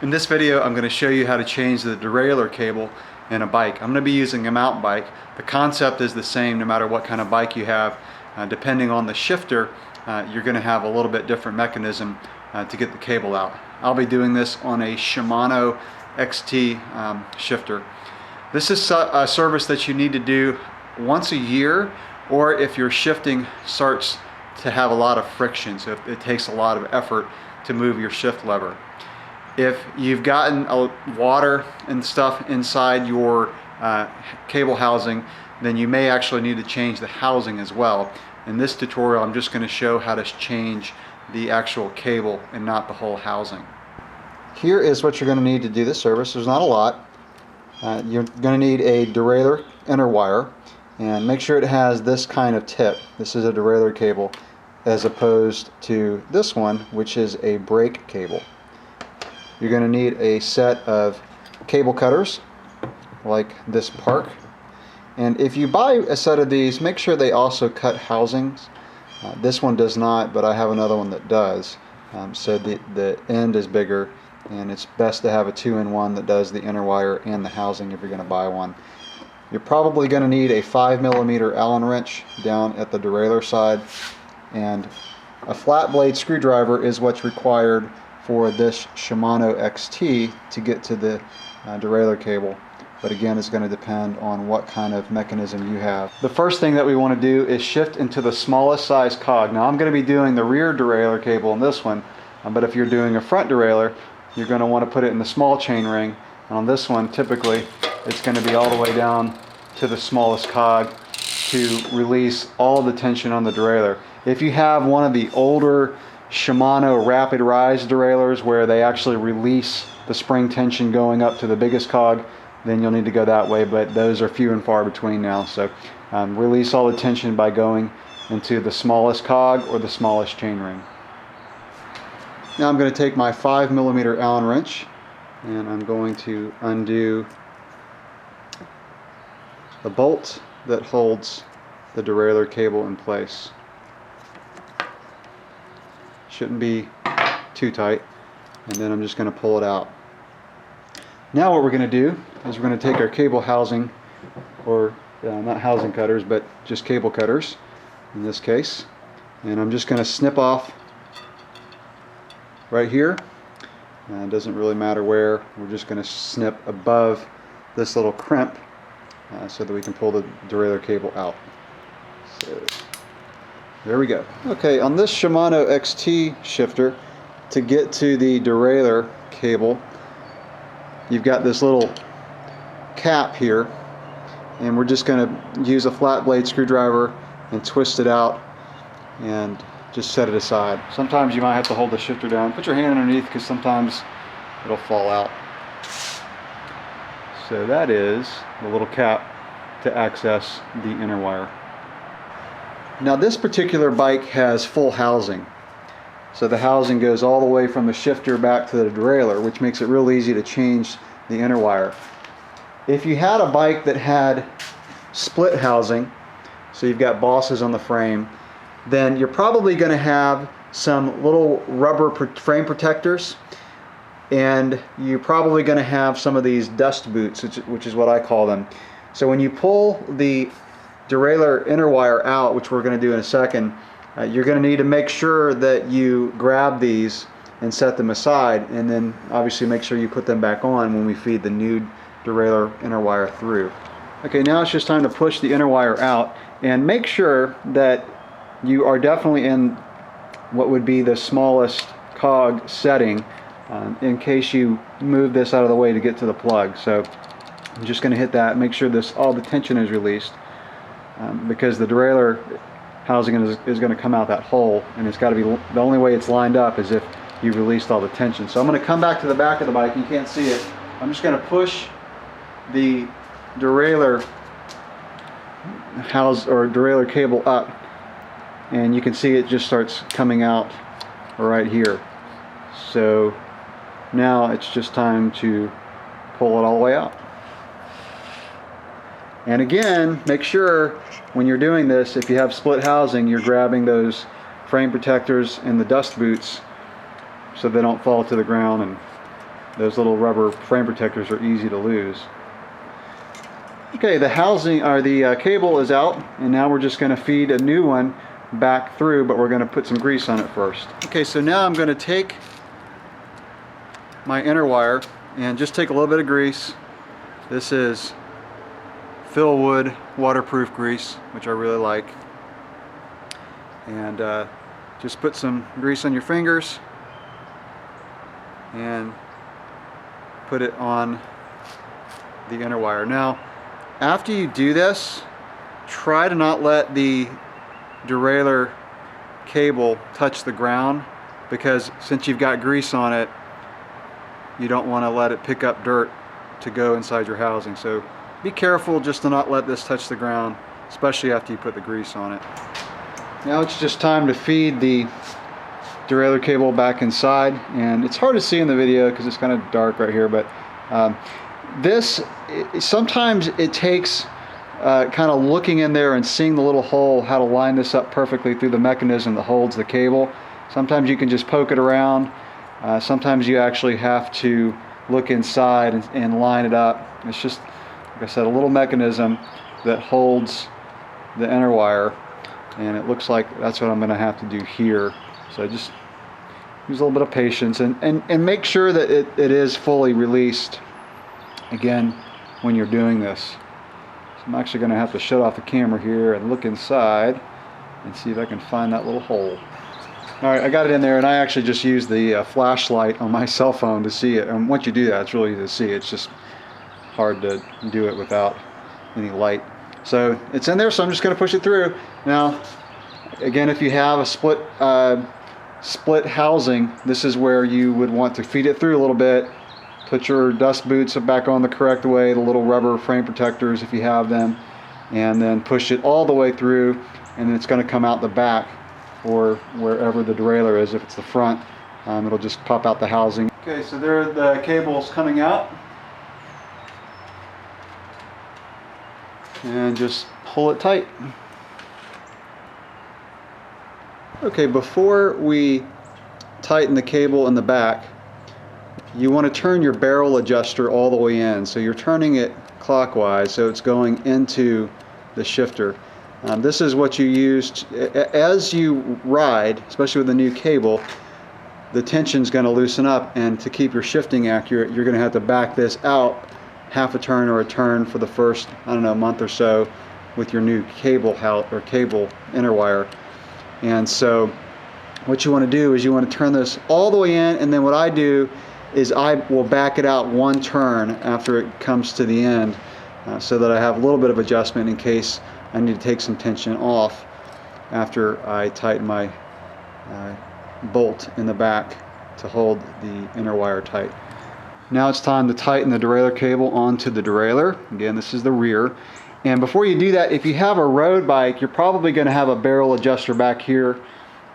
In this video, I'm going to show you how to change the derailleur cable in a bike. I'm going to be using a mountain bike. The concept is the same no matter what kind of bike you have. Depending on the shifter, you're going to have a little bit different mechanism to get the cable out. I'll be doing this on a Shimano XT shifter. This is a service that you need to do once a year, or if your shifting starts to have a lot of friction, so it takes a lot of effort to move your shift lever. If you've gotten water and stuff inside your cable housing, then you may actually need to change the housing as well. In this tutorial, I'm just going to show how to change the actual cable and not the whole housing. Here is what you're going to need to do this service. There's not a lot. You're going to need a derailleur inner wire, and make sure it has this kind of tip. This is a derailleur cable as opposed to this one, which is a brake cable. You're going to need a set of cable cutters like this Park, and if you buy a set of these, make sure they also cut housings. This one does not, but I have another one that does, so the end is bigger, and it's best to have a 2-in-1 that does the inner wire and the housing if you're going to buy one. You're probably going to need a 5mm Allen wrench down at the derailleur side, and a flat blade screwdriver is what's required for this Shimano XT to get to the derailleur cable. But again, it's going to depend on what kind of mechanism you have. The first thing that we want to do is shift into the smallest size cog. Now I'm going to be doing the rear derailleur cable in this one, but if you're doing a front derailleur, you're going to want to put it in the small chain ring. And on this one, typically, it's going to be all the way down to the smallest cog to release all the tension on the derailleur. If you have one of the older Shimano rapid rise derailleurs where they actually release the spring tension going up to the biggest cog, then you'll need to go that way, but those are few and far between now. So release all the tension by going into the smallest cog or the smallest chain ring. Now I'm going to take my 5mm Allen wrench, and I'm going to undo the bolt that holds the derailleur cable in place. Shouldn't be too tight, and then I'm just going to pull it out. Now what we're going to do is we're going to take our cable housing, or not housing cutters, but just cable cutters in this case, and I'm just going to snip off right here. It doesn't really matter where. We're just going to snip above this little crimp so that we can pull the derailleur cable out. So there we go. Okay, on this Shimano XT shifter, to get to the derailleur cable, you've got this little cap here, and we're just going to use a flat blade screwdriver and twist it out and just set it aside. Sometimes you might have to hold the shifter down. Put your hand underneath because sometimes it'll fall out. So that is the little cap to access the inner wire. Now this particular bike has full housing. So the housing goes all the way from the shifter back to the derailleur, which makes it real easy to change the inner wire. If you had a bike that had split housing, so you've got bosses on the frame, then you're probably going to have some little rubber frame protectors, and you're probably going to have some of these dust boots, which is what I call them. So when you pull the derailleur inner wire out, which we're going to do in a second, you're going to need to make sure that you grab these and set them aside, and then obviously make sure you put them back on when we feed the new derailleur inner wire through. Okay, now it's just time to push the inner wire out, and make sure that you are definitely in what would be the smallest cog setting in case you move this out of the way to get to the plug. So I'm just going to hit that, make sure all the tension is released, because the derailleur housing is going to come out that hole, and it's got to be, the only way it's lined up is if you've released all the tension. So I'm going to come back to the back of the bike. You can't see it. I'm just going to push the derailleur derailleur cable up, and you can see it just starts coming out right here. So now it's just time to pull it all the way out. And again, make sure when you're doing this, if you have split housing, you're grabbing those frame protectors and the dust boots so they don't fall to the ground and those little rubber frame protectors are easy to lose. Okay, the housing or the cable is out, and now we're just going to feed a new one back through, but we're going to put some grease on it first. Okay, so now I'm going to take my inner wire and just take a little bit of grease. This is Philwood waterproof grease, which I really like. And just put some grease on your fingers and put it on the inner wire. Now, after you do this, try to not let the derailleur cable touch the ground, because since you've got grease on it, you don't want to let it pick up dirt to go inside your housing. So be careful just to not let this touch the ground, especially after you put the grease on it. Now it's just time to feed the derailleur cable back inside, and it's hard to see in the video because it's kind of dark right here, but sometimes it takes kind of looking in there and seeing the little hole, how to line this up perfectly through the mechanism that holds the cable. Sometimes you can just poke it around. Sometimes you actually have to look inside and line it up. It's just, like I said, a little mechanism that holds the inner wire, and it looks like that's what I'm going to have to do here. So just use a little bit of patience and make sure that it is fully released again when you're doing this. So I'm actually going to have to shut off the camera here and look inside and see if I can find that little hole. Alright, I got it in there, and I actually just used the flashlight on my cell phone to see it. And once you do that, it's really easy to see. It's just hard to do it without any light. So it's in there, so I'm just going to push it through. Now, again, if you have a split housing, this is where you would want to feed it through a little bit. Put your dust boots back on the correct way, the little rubber frame protectors if you have them, and then push it all the way through, and then it's going to come out the back, or wherever the derailleur is. If it's the front, it'll just pop out the housing. Okay, so there the cable's coming out, and just pull it tight. Okay, before we tighten the cable in the back, you want to turn your barrel adjuster all the way in. So you're turning it clockwise, so it's going into the shifter. This is what you use as you ride, especially with the new cable. The tension's going to loosen up, and to keep your shifting accurate, you're going to have to back this out half a turn or a turn for the first, I don't know, month or so with your new cable inner wire. And so what you want to do is you want to turn this all the way in, and then what I do is I will back it out one turn after it comes to the end, so that I have a little bit of adjustment in case I need to take some tension off after I tighten my bolt in the back to hold the inner wire tight. Now it's time to tighten the derailleur cable onto the derailleur. Again, this is the rear. And before you do that, if you have a road bike, you're probably going to have a barrel adjuster back here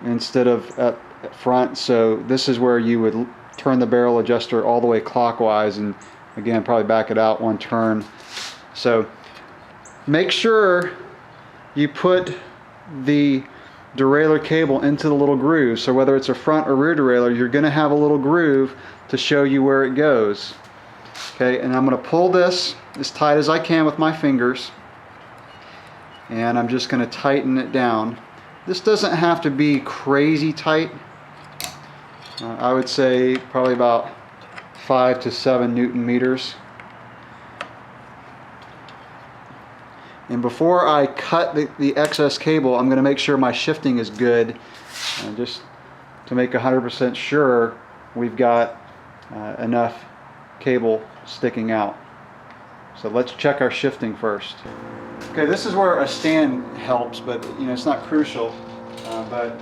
instead of up front. So this is where you would turn the barrel adjuster all the way clockwise, and again, probably back it out one turn. So make sure you put the derailleur cable into the little groove. So whether it's a front or rear derailleur, you're going to have a little groove to show you where it goes. Okay, and I'm going to pull this as tight as I can with my fingers, and I'm just going to tighten it down. This doesn't have to be crazy tight. I would say probably about 5 to 7 Newton meters. And before I cut the excess cable, I'm going to make sure my shifting is good, just to make 100% sure we've got enough cable sticking out. So let's check our shifting first. Okay, this is where a stand helps, but it's not crucial. But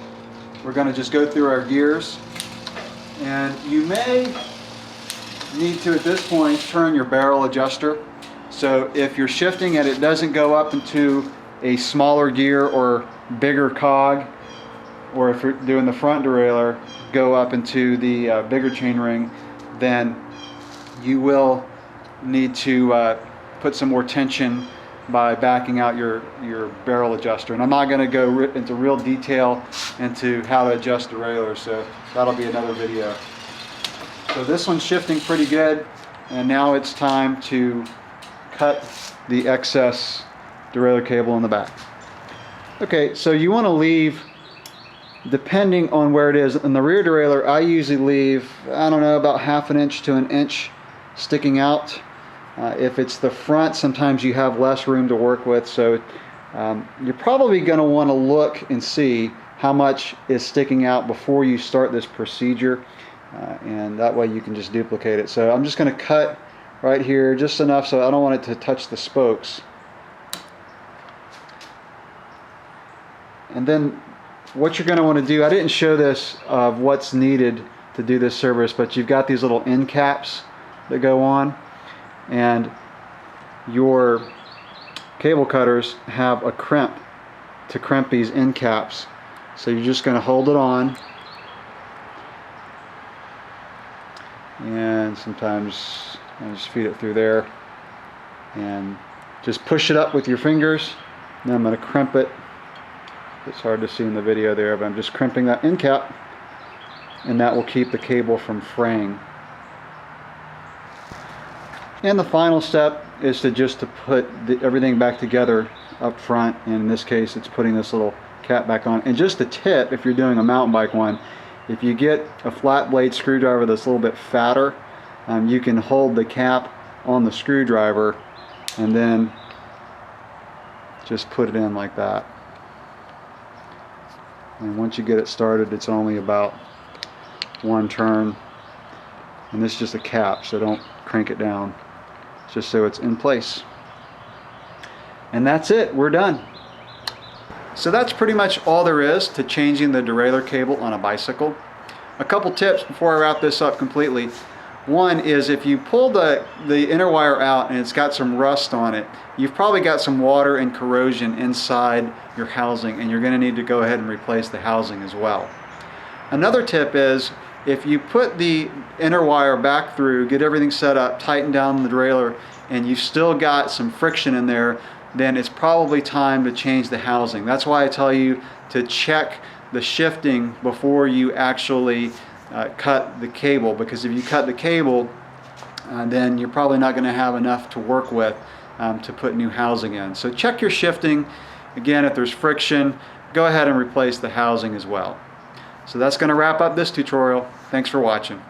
we're going to just go through our gears, and you may need to, at this point, turn your barrel adjuster. So if you're shifting and it doesn't go up into a smaller gear or bigger cog, or if you're doing the front derailleur, go up into the bigger chainring, then you will need to put some more tension by backing out your barrel adjuster. And I'm not going to go into real detail into how to adjust derailleurs, so that'll be another video. So this one's shifting pretty good, and now it's time to cut the excess derailleur cable in the back. Okay, so you want to leave, depending on where it is. In the rear derailleur, I usually leave, I don't know, about 1/2 inch to 1 inch sticking out. If it's the front, sometimes you have less room to work with, so you're probably going to want to look and see how much is sticking out before you start this procedure, and that way you can just duplicate it. So I'm just going to cut right here just enough so I don't want it to touch the spokes. And then what you're going to want to do, I didn't show this of what's needed to do this service, but you've got these little end caps that go on, and your cable cutters have a crimp to crimp these end caps. So you're just going to hold it on, and sometimes I just feed it through there and just push it up with your fingers. Then I'm going to crimp it. It's hard to see in the video there, but I'm just crimping that end cap, and that will keep the cable from fraying. And the final step is to put everything back together up front, and in this case it's putting this little cap back on. And just a tip, if you're doing a mountain bike one, if you get a flat blade screwdriver that's a little bit fatter, you can hold the cap on the screwdriver and then just put it in like that. And once you get it started, it's only about 1 turn, and this is just a cap, so don't crank it down, just so it's in place. And that's it, we're done. So that's pretty much all there is to changing the derailleur cable on a bicycle. A couple tips before I wrap this up completely. One is, if you pull the inner wire out and it's got some rust on it, you've probably got some water and corrosion inside your housing, and you're going to need to go ahead and replace the housing as well. Another tip is, if you put the inner wire back through, get everything set up, tighten down the derailleur, and you've still got some friction in there, then it's probably time to change the housing. That's why I tell you to check the shifting before you actually cut the cable, because if you cut the cable, then you're probably not going to have enough to work with to put new housing in. So check your shifting. Again, if there's friction, go ahead and replace the housing as well. So that's going to wrap up this tutorial. Thanks for watching.